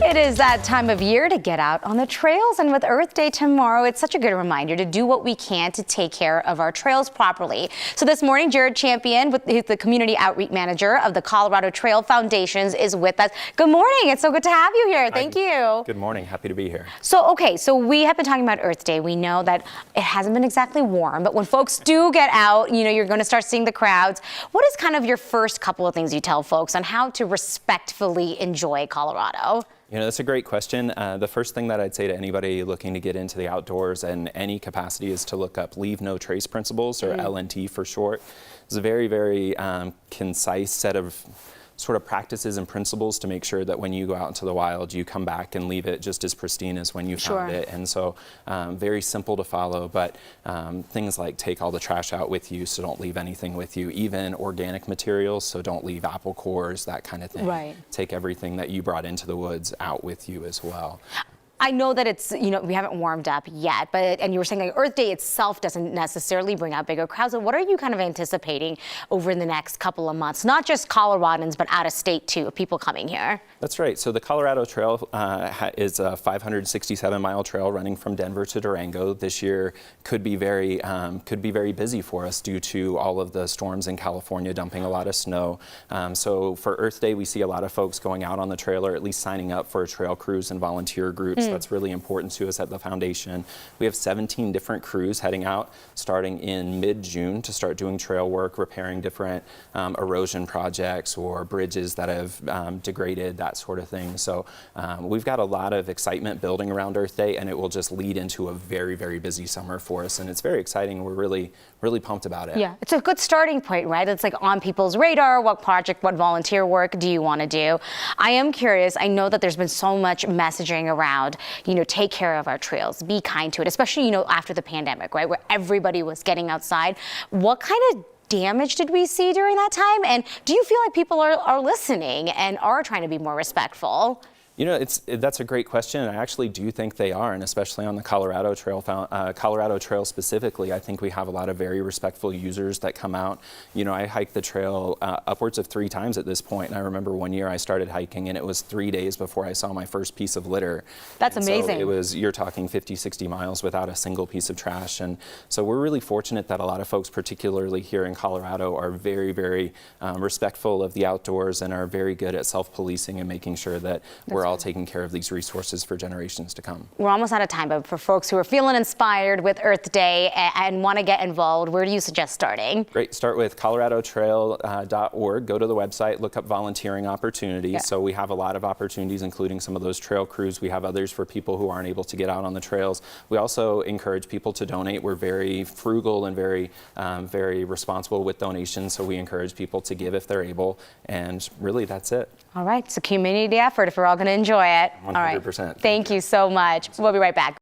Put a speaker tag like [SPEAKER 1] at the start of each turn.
[SPEAKER 1] It is that time of year to get out on the trails, and with Earth Day tomorrow, it's such a good reminder to do what we can to take care of our trails properly. So this morning, Jared Champion, who's the community outreach manager of the Colorado Trail Foundations, is with us. Good morning. It's so good to have you here. Thank you.
[SPEAKER 2] Good morning. Happy to be here.
[SPEAKER 1] So we have been talking about Earth Day. We know that it hasn't been exactly warm, but when folks do get out, you're going to start seeing the crowds. What is kind of your first couple of things you tell folks on how to respectfully enjoy Colorado?
[SPEAKER 2] That's a great question. The first thing that I'd say to anybody looking to get into the outdoors in any capacity is to look up Leave No Trace Principles, or LNT for short. It's a very, very concise set of sort of practices and principles to make sure that when you go out into the wild, you come back and leave it just as pristine as when you found it. And so very simple to follow, but things like take all the trash out with you, so don't leave anything with you, even organic materials, so don't leave apple cores, that kind of thing.
[SPEAKER 1] Right.
[SPEAKER 2] Take everything that you brought into the woods out with you as well.
[SPEAKER 1] I know that it's, we haven't warmed up yet, and you were saying like Earth Day itself doesn't necessarily bring out bigger crowds. So what are you kind of anticipating over the next couple of months? Not just Coloradans, but out of state too, people coming here.
[SPEAKER 2] That's right. So the Colorado Trail is a 567-mile trail running from Denver to Durango. This year could be very busy for us due to all of the storms in California dumping a lot of snow. So for Earth Day, we see a lot of folks going out on the trail, or at least signing up for trail crews and volunteer groups. That's really important to us at the foundation. We have 17 different crews heading out starting in mid-June to start doing trail work, repairing different erosion projects or bridges that have degraded, that sort of thing. So we've got a lot of excitement building around Earth Day, and it will just lead into a very, very busy summer for us. And it's very exciting. We're really, really pumped about it. Yeah, it's a good starting point, right? It's like on people's radar. What project, what volunteer work do you want to do? I am curious. I know that there's been so much messaging around, take care of our trails, be kind to it, especially, after the pandemic, right, where everybody was getting outside. What kind of damage did we see during that time? And do you feel like people are listening and are trying to be more respectful? That's a great question, and I actually do think they are, and especially on the Colorado Trail specifically, I think we have a lot of very respectful users that come out. I hiked the trail upwards of 3 times at this point, and I remember one year I started hiking, and it was 3 days before I saw my first piece of litter.
[SPEAKER 1] That's amazing.
[SPEAKER 2] So you're talking 50, 60 miles without a single piece of trash, and so we're really fortunate that a lot of folks, particularly here in Colorado, are very, very respectful of the outdoors and are very good at self-policing and making sure that we're all taking care of these resources for generations to come.
[SPEAKER 1] We're almost out of time, but for folks who are feeling inspired with Earth Day and want to get involved, where do you suggest starting? Great.
[SPEAKER 2] Start with coloradotrail.org. Go to the website, look up volunteering opportunities. Yeah. So we have a lot of opportunities, including some of those trail crews. We have others for people who aren't able to get out on the trails. We also encourage people to donate. We're very frugal and very responsible with donations, so we encourage people to give if they're able. And really, that's it.
[SPEAKER 1] All right. It's a community effort if we're all going to enjoy it.
[SPEAKER 2] 100%.
[SPEAKER 1] All right. Thank you so much. We'll be right back.